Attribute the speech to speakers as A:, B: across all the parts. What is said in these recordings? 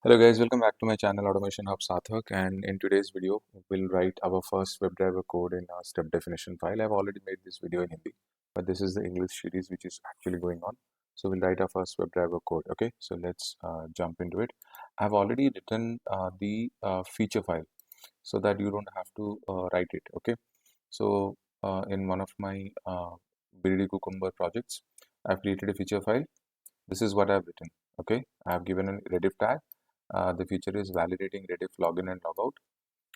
A: Hello guys, welcome back to my channel Automation Hub Sathak, and in today's video we'll write our first WebDriver code in a step definition file. I've already made this video in Hindi, but this is the English series which is actually going on. So we'll write our first WebDriver code. Okay, so let's jump into it. I've already written the feature file so that you don't have to write it. Okay, so in one of my BDD Cucumber projects, I've created a feature file. This is what I've written. Okay, I've given a Rediff tag. The feature is validating Rediff login and logout.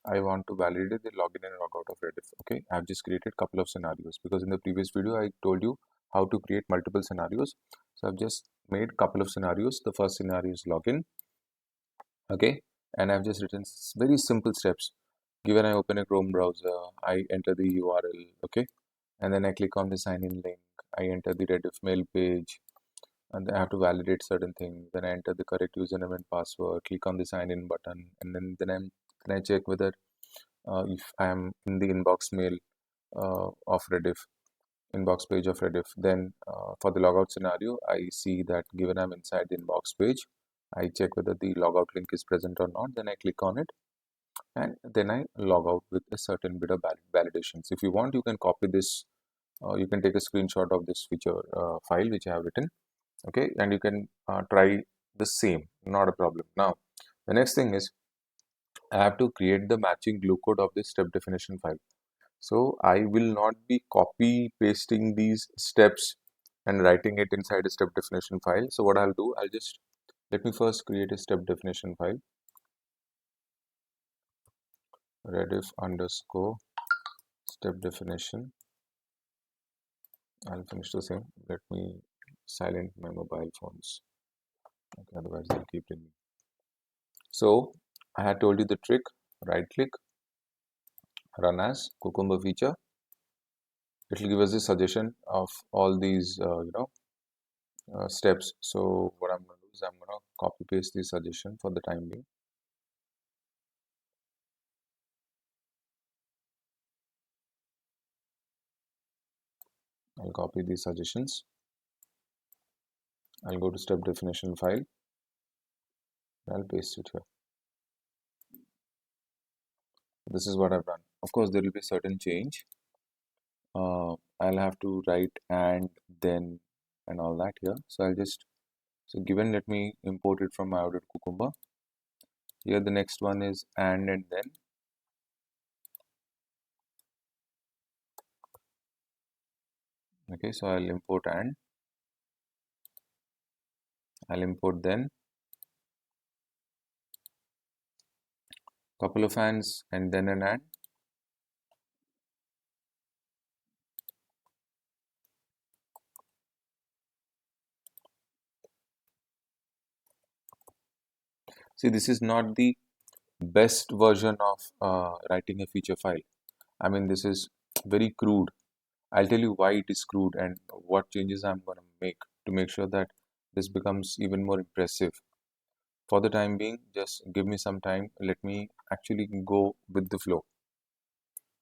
A: I want to validate the login and logout of Rediff. Okay, I've just created a couple of scenarios because in the previous video I told you how to create multiple scenarios. So I've just made a couple of scenarios. The first scenario is login. Okay, and I've just written very simple steps. Given I open a Chrome browser, I enter the URL. Okay, and then I click on the sign in link. I enter the Rediff mail page, and then I have to validate certain things. Then I enter the correct username and password, click on the sign in button, and then I check whether if I am in the inbox mail of Rediff, inbox page of Rediff. Then for the logout scenario, I see that given I'm inside the inbox page, I check whether the logout link is present or not. Then I click on it, and then I log out with a certain bit of validations. If you want, you can copy this. You can take a screenshot of this feature file which I have written. Okay, and you can try the same, not a problem. Now the next thing is I have to create the matching glue code of this step definition file. So I will not be copy pasting these steps and writing it inside a step definition file. So what I'll do, I'll just let me first create a step definition file, rediff underscore step definition. I'll finish the same. Let me silent my mobile phones. Okay, otherwise they'll keep ringing. So I had told you the trick. Right click, run as Cucumber feature. It will give us a suggestion of all these steps. So what I'm going to do is I'm going to copy paste the suggestion for the time being. I'll copy these suggestions. I'll go to step definition file. I'll paste it here. This is what I've done. Of course, there will be certain change. I'll have to write and then and all that here. So I'll just, so given, let me import it from my outed Cucumber. Here the next one is and then. Okay, so I'll import and. I'll import then. Couple of ands and then an and. See, this is not the best version of writing a feature file. I mean, this is very crude. I'll tell you why it is crude and what changes I'm going to make sure that this becomes even more impressive. For the time being, just give me some time. Let me actually go with the flow.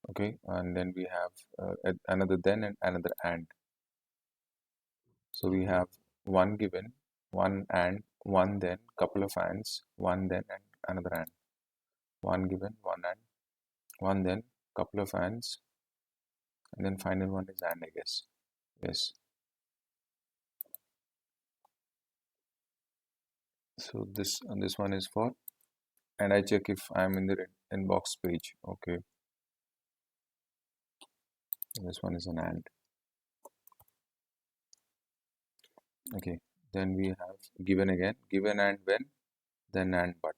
A: Okay, and then we have another then and another and. So we have one given, one and, one then, couple of ands, one then and another and. One given, one and, one then, couple of ands, and then final one is and, I guess. Yes. So this one is for, and I check if I'm in the inbox page. Okay. This one is an and. Okay. Then we have given again, given and when, then and but.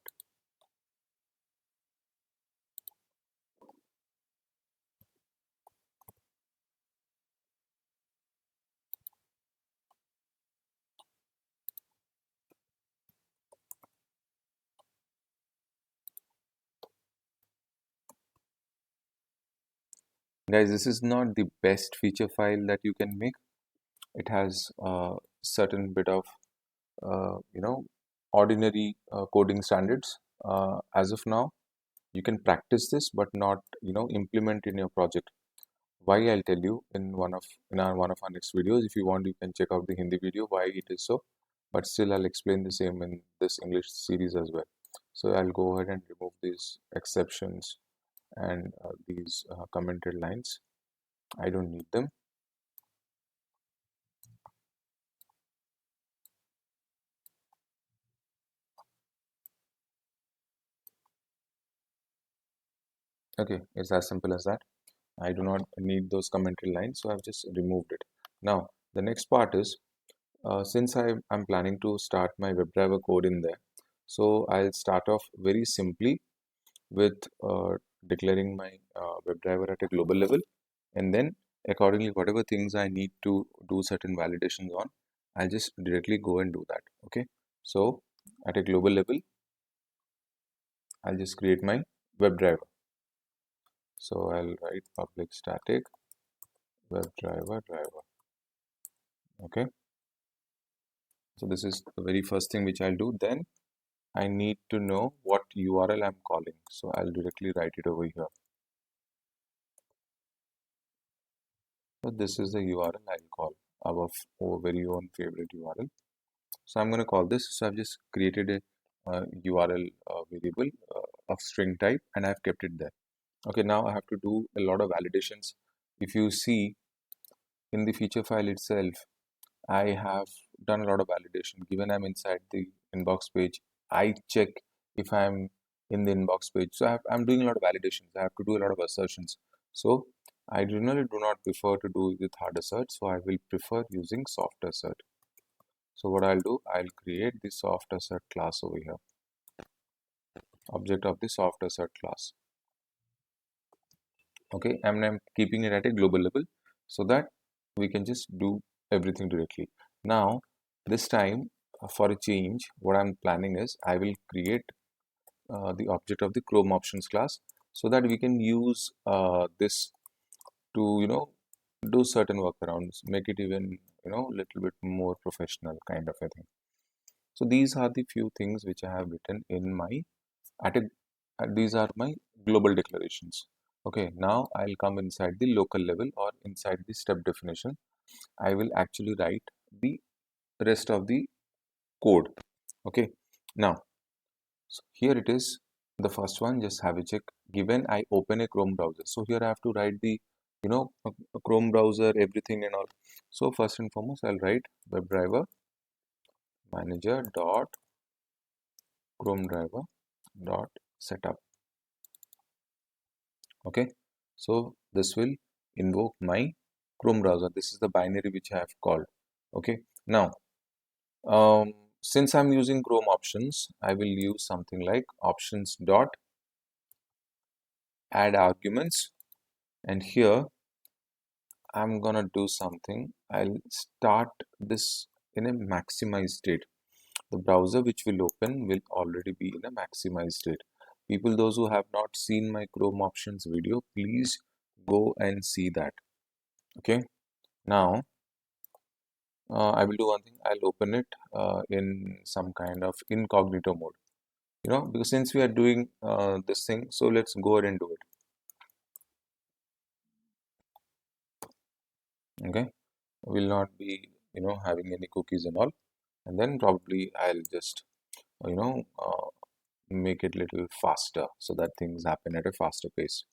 A: Guys, this is not the best feature file that you can make. It has a certain bit of ordinary coding standards. As of now, you can practice this but not implement in your project. Why, I'll tell you in one of our next videos. If you want, you can check out the Hindi video why it is so, but still I'll explain the same in this English series as well. So I'll go ahead and remove these exceptions and these commented lines. I don't need them. Okay, it's as simple as that. I do not need those commented lines, so I've just removed it. Now, the next part is, since I'm planning to start my WebDriver code in there, so I'll start off very simply with declaring my WebDriver at a global level, and then accordingly, whatever things I need to do certain validations on, I'll just directly go and do that. Okay, so at a global level, I'll just create my WebDriver. So I'll write public static WebDriver driver. Okay, so this is the very first thing which I'll do. Then I need to know what URL I'm calling. So I'll directly write it over here. So this is the URL I'll call our very own favorite URL. So I'm going to call this. So I've just created a URL variable of string type and I've kept it there. Okay, now I have to do a lot of validations. If you see in the feature file itself, I have done a lot of validation. Given I'm inside the inbox page, I check if I'm in the inbox page. So I'm doing a lot of validations. I have to do a lot of assertions. So I generally do not prefer to do with hard assert. So I will prefer using soft assert. So what I'll do, I'll create the soft assert class over here. Object of the soft assert class. Okay, and I'm keeping it at a global level so that we can just do everything directly. Now, this time for a change, what I'm planning is I will create the object of the Chrome options class so that we can use this to, do certain workarounds, make it even, little bit more professional kind of a thing. So these are the few things which I have written in my at a these are my global declarations. Okay, now I'll come inside the local level or inside the step definition. I will actually write the rest of the code. Okay, now so here it is. The first one, just have a check. Given I open a Chrome browser, so here I have to write the a Chrome browser, everything and all. So first and foremost, I'll write WebDriver manager dot Chrome driver dot setup. Okay, so this will invoke my Chrome browser. This is the binary which I have called. Okay, now since I'm using Chrome options, I will use something like options dot add arguments, and here I'm gonna do something. I'll start this in a maximized state. The browser which will open will already be in a maximized state. People, those who have not seen my Chrome options video, please go and see that. Okay, now I will do one thing. I'll open it in some kind of incognito mode. Because since we are doing this thing, so let's go ahead and do it. Okay, will not be having any cookies and all, and then probably I'll just you know uh, make it little faster so that things happen at a faster pace.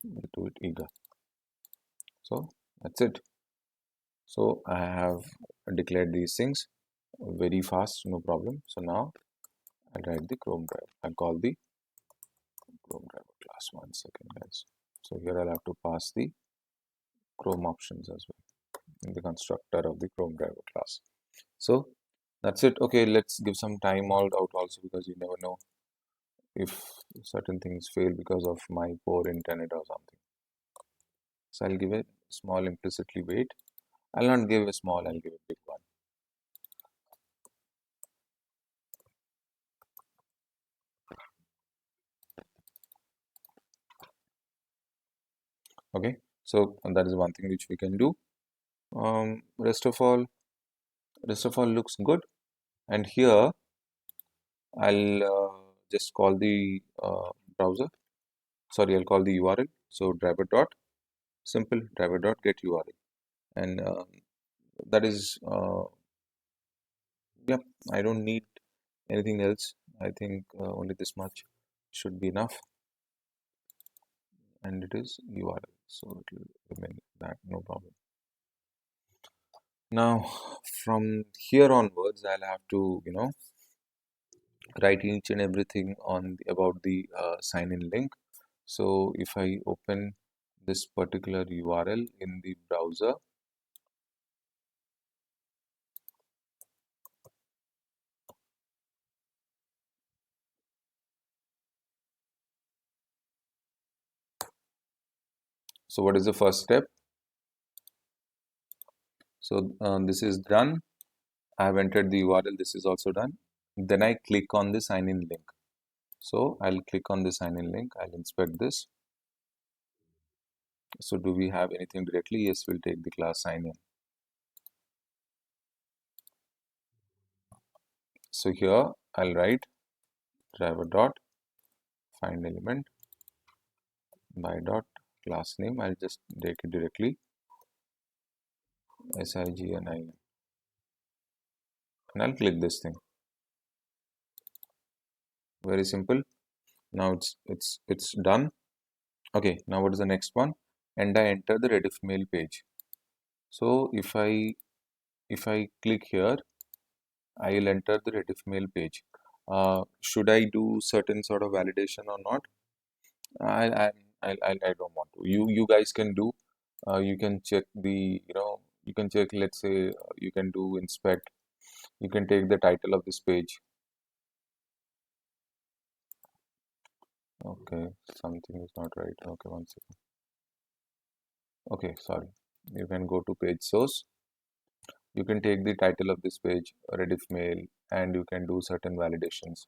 A: Do it eager. So that's it. So I have declared these things very fast, no problem. So now I'll write the Chrome driver. I'll call the Chrome driver class. 1 second, guys. So here I'll have to pass the Chrome options as well in the constructor of the Chrome driver class. So that's it. Okay, let's give some time out also, because you never know if certain things fail because of my poor internet or something. So I'll give a small implicitly wait. I'll not give a small, I'll give a big one. Okay, so that is one thing which we can do. Rest of all looks good. And here I'll just call the browser. Sorry, I'll call the URL. So driver dot simple driver dot get URL, and that is Yep, I don't need anything else. I think only this much should be enough, and it is URL, so it will remain that, no problem. Now, from here onwards, I'll have to, write each and everything on about the sign-in link. So if I open this particular URL in the browser, so what is the first step? So this is done. I have entered the URL. This is also done. Then I click on the sign-in link. So I'll click on the sign-in link. I'll inspect this. So do we have anything directly? Yes, we'll take the class sign-in. So here I'll write driver dot find element by dot class name. I'll just take it directly SIGNIN, and I'll click this thing. Very simple. Now it's done. Okay, now what is the next one? And I enter the Rediff mail page. So if I click here, I will enter the Rediff mail page. Should I do certain sort of validation or not? I don't want to. You guys can do. You can check the, you can check, let's say, you can do inspect. You can take the title of this page. Okay, something is not right. Okay, one second. Okay, sorry. You can go to page source. You can take the title of this page, Rediff mail, and you can do certain validations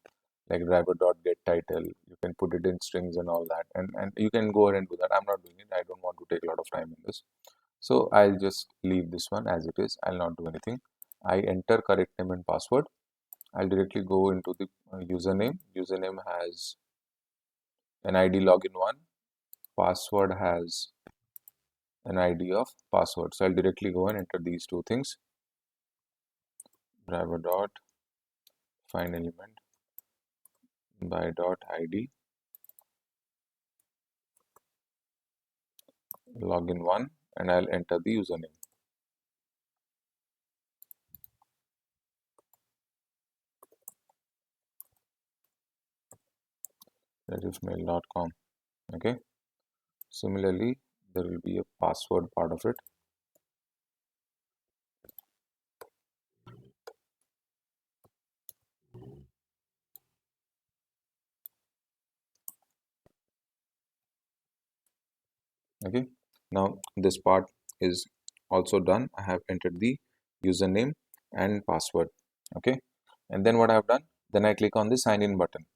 A: like driver.get title. You can put it in strings and all that, and you can go ahead and do that. I'm not doing it. I don't want to take a lot of time in this. So I'll just leave this one as it is. I'll not do anything. I enter correct name and password. I'll directly go into the username. Username has an ID login one. Password has an ID of password. So I'll directly go and enter these two things. Driver dot find element by dot ID login one, and I'll enter the username. rediffmail.com. Okay. Similarly, there will be a password part of it. Okay. Now this part is also done. I have entered the username and password. Okay. And then what I have done? Then I click on the sign in button.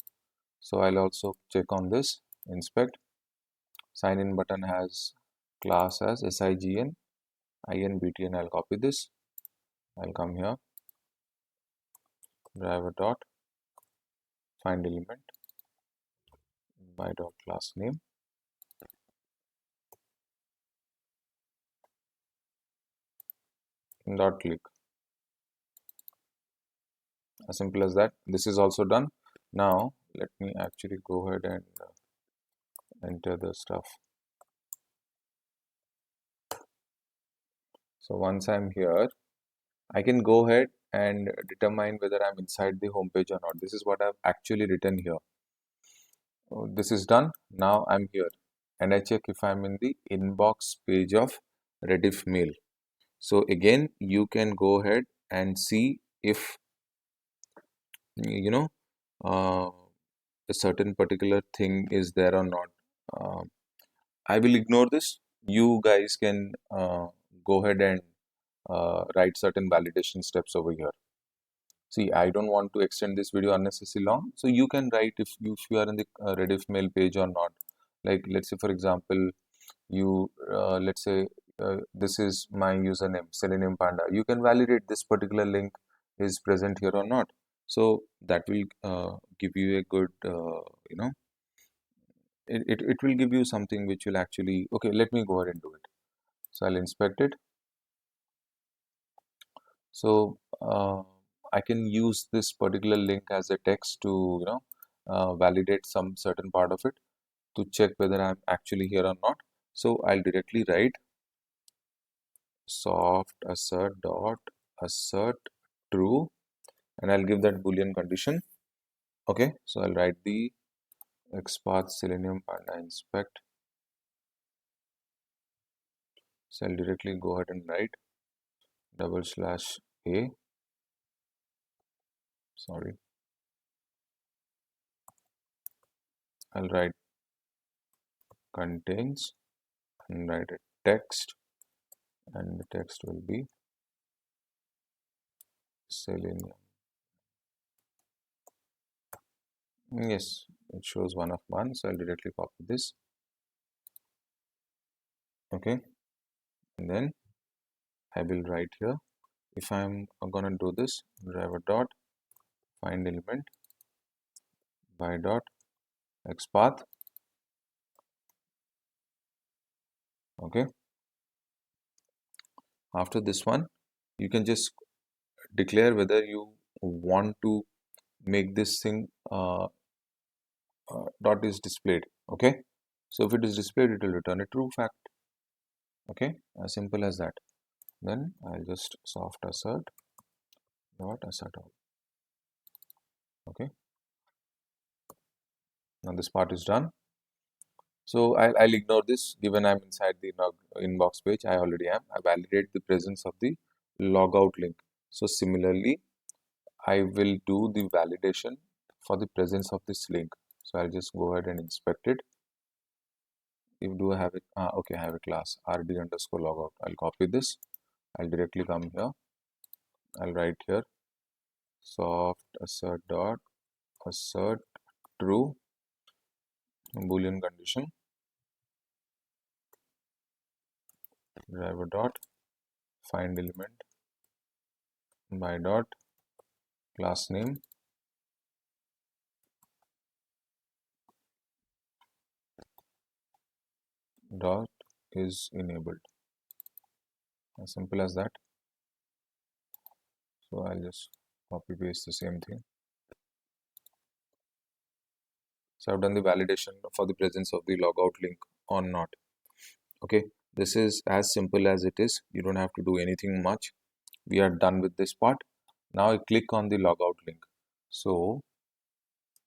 A: So I'll also check on this inspect. Sign in button has class as SIGN INBT, and I'll copy this. I'll come here, driver dot find element by dot class name, dot click. As simple as that. This is also done. Now let me actually go ahead and enter the stuff. So once I'm here, I can go ahead and determine whether I'm inside the home page or not. This is what I've actually written here. This is done. Now I'm here and I check if I'm in the inbox page of Rediff mail. So again, you can go ahead and see if uh, a certain particular thing is there or not. I will ignore this. You guys can go ahead and write certain validation steps over here. See, I don't want to extend this video unnecessarily long. So you can write if you are in the Rediff mail page or not. Like let's say, for example, you let's say this is my username, Selenium Panda. You can validate this particular link is present here or not. So that will give you a good, it will give you something which will actually, okay, let me go ahead and do it. So I'll inspect it. So I can use this particular link as a text to validate some certain part of it to check whether I'm actually here or not. So I'll directly write soft assert dot assert true, and I'll give that boolean condition. Okay, so I'll write the XPath Selenium Panda inspect. So I'll directly go ahead and write /a, sorry, I'll write contains and write a text, and the text will be Selenium. Yes, it shows 1 of 1, so I'll directly copy this. Okay, and then I will write here, if I'm gonna do this, driver dot find element by dot XPath. Okay, after this one, you can just declare whether you want to make this thing dot is displayed. Okay, so if it is displayed, it will return a true fact. Okay, as simple as that. Then I'll just soft assert dot assert all. Okay, now this part is done. So I'll ignore this, given I'm inside the inbox page. I already am. I validate the presence of the logout link. So similarly, I will do the validation for the presence of this link. So I'll just go ahead and inspect it. If do I have it? Okay, I have a class rd underscore logout. I'll copy this. I'll directly come here. I'll write here soft assert dot assert true boolean condition driver dot find element by dot class name dot is enabled. As simple as that. So I'll just copy paste the same thing. So I've done the validation for the presence of the logout link or not. Okay, this is as simple as it is. You don't have to do anything much. We are done with this part. Now I click on the logout link. So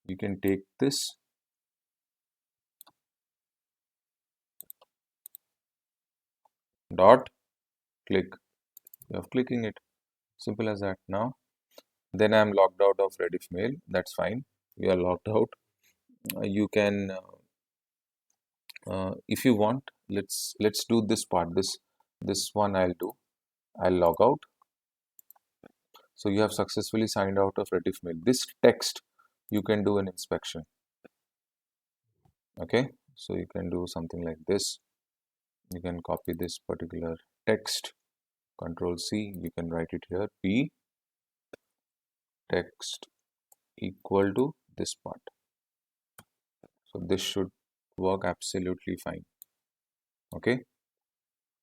A: you can take this dot click. You have clicking it. Simple as that. Now then I am logged out of Rediff mail. That's fine. We are logged out. You can if you want, let's do this part. This one I'll do. I'll log out. So you have successfully signed out of Rediff mail. This text you can do an inspection. Okay, so you can do something like this. You can copy this particular text, Control C. You can write it here, P text equal to this part. So this should work absolutely fine. Okay,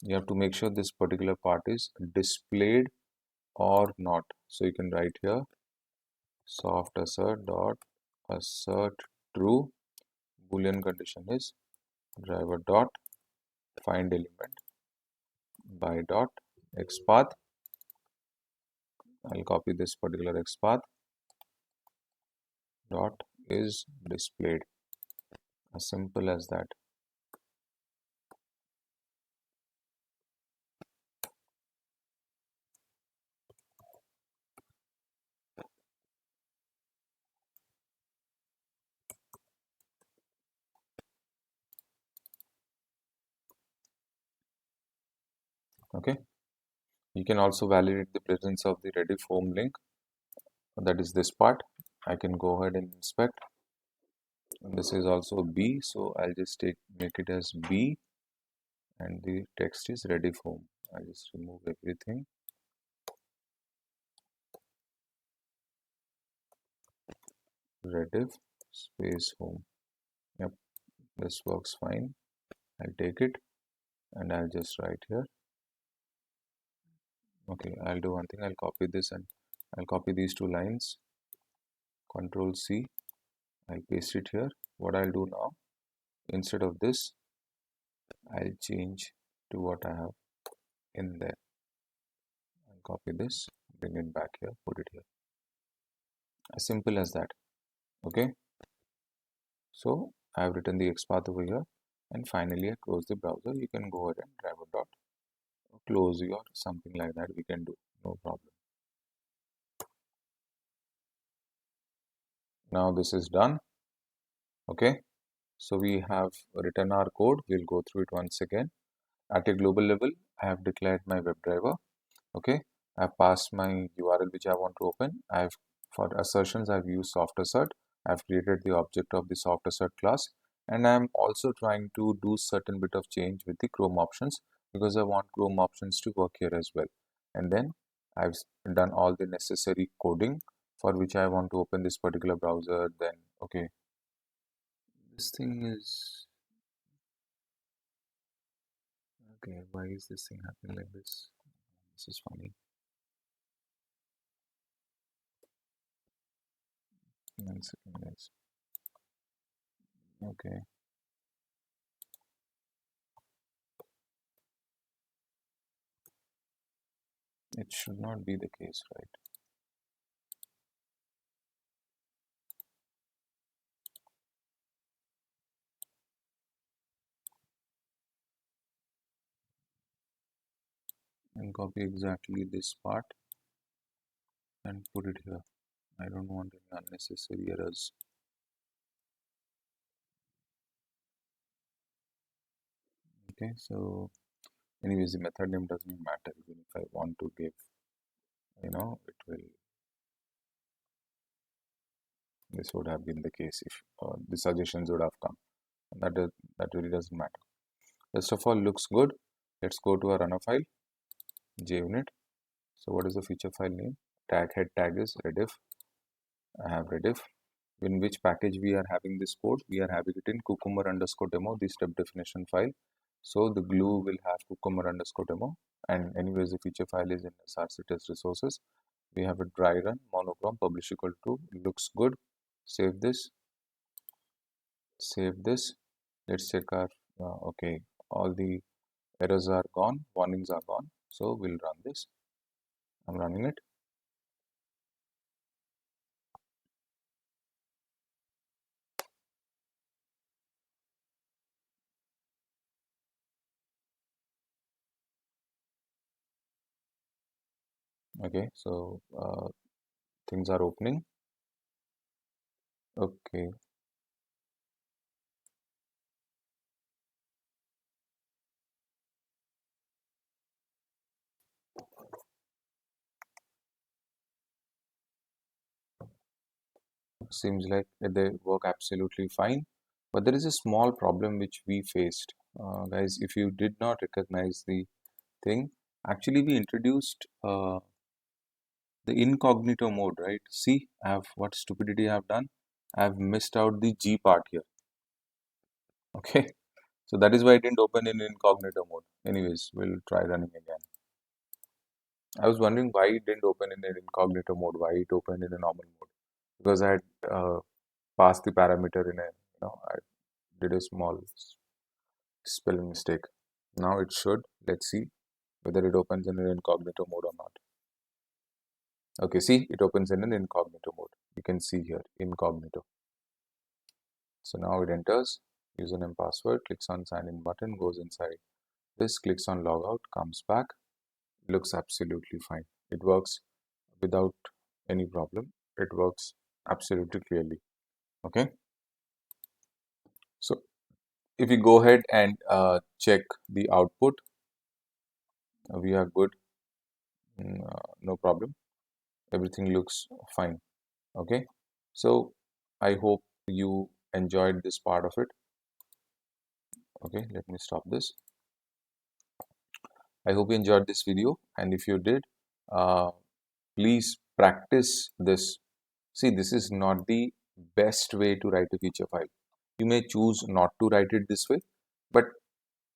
A: you have to make sure this particular part is displayed or not. So you can write here soft assert dot assert true. Boolean condition is driver dot find element by dot XPath. I'll copy this particular XPath dot is displayed. As simple as that. Okay, you can also validate the presence of the Rediff home link, that is this part. I can go ahead and inspect, and this is also B, so I'll just make it as B, and the text is Rediff home. I'll just remove everything. Rediff space home. Yep, this works fine. I'll take it and I'll just write here. Okay, I'll do one thing. I'll copy this and I'll copy these two lines, Control C, I'll paste it here. What I'll do now, instead of this, I'll change to what I have in there. I'll copy this, bring it back here, put it here. As simple as that. Okay. So I have written the XPath over here, and finally I close the browser. You can go ahead and driver dot close or something like that. We can do, no problem. Now this is done. Okay. So we have written our code. We'll go through it once again. At a global level, I have declared my WebDriver. Okay, I've passed my URL which I want to open. For assertions, I've used soft assert. I've created the object of the soft assert class, and I'm also trying to do certain bit of change with the Chrome options because I want Chrome options to work here as well. And then I've done all the necessary coding for which I want to open this particular browser. Then okay, this thing is okay. Why is this thing happening like this? This is funny. One second, guys. Okay. It should not be the case, right? And copy exactly this part and put it here. I don't want any unnecessary errors. Okay, so anyways, the method name doesn't matter. Even if I want to give, it will, this would have been the case if the suggestions would have come. That really doesn't matter. First of all, looks good. Let's go to our runner file, JUnit. So what is the feature file name? Tag head tag is rediff. I have rediff. In which package we are having this code? We are having it in cucumber underscore demo, the step definition file. So the glue will have cucumber underscore demo, and anyways the feature file is in src test resources. We have a dry run, monochrome, publish equal to, looks good. Save this, save this. Let's check our, okay, all the errors are gone, warnings are gone. So we'll run this. I'm running it. Okay, so things are opening. Okay, seems like they work absolutely fine, but there is a small problem which we faced. Guys, if you did not recognize the thing, actually we introduced the incognito mode, right? See, what stupidity I have done. I have missed out the G part here. Okay, so that is why it didn't open in incognito mode. Anyways, we'll try running again. I was wondering why it didn't open in an incognito mode, why it opened in a normal mode, because I had passed the parameter in a, I did a small spelling mistake. Now it should. Let's see whether it opens in an incognito mode or not. Okay, see, it opens in an incognito mode. You can see here, incognito. So now it enters username, password, clicks on sign in button, goes inside this, clicks on logout, comes back, looks absolutely fine. It works without any problem. It works absolutely clearly. Okay. So if you go ahead and check the output, we are good. No problem. Everything looks fine. Okay. So I hope you enjoyed this part of it. Okay, let me stop this. I hope you enjoyed this video, and if you did, please practice this. See, this is not the best way to write a feature file. You may choose not to write it this way, but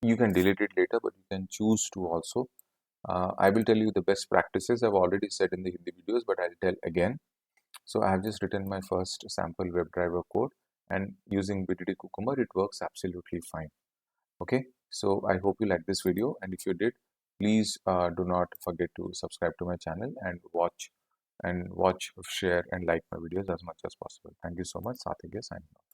A: you can delete it later, but you can choose to also I will tell you the best practices. I've already said in the Hindi videos, but I'll tell again. So I have just written my first sample WebDriver code, and using BDD Cucumber, it works absolutely fine. Okay, so I hope you liked this video, and if you did, please do not forget to subscribe to my channel and watch, share, and like my videos as much as possible. Thank you so much. Sathik is signing off.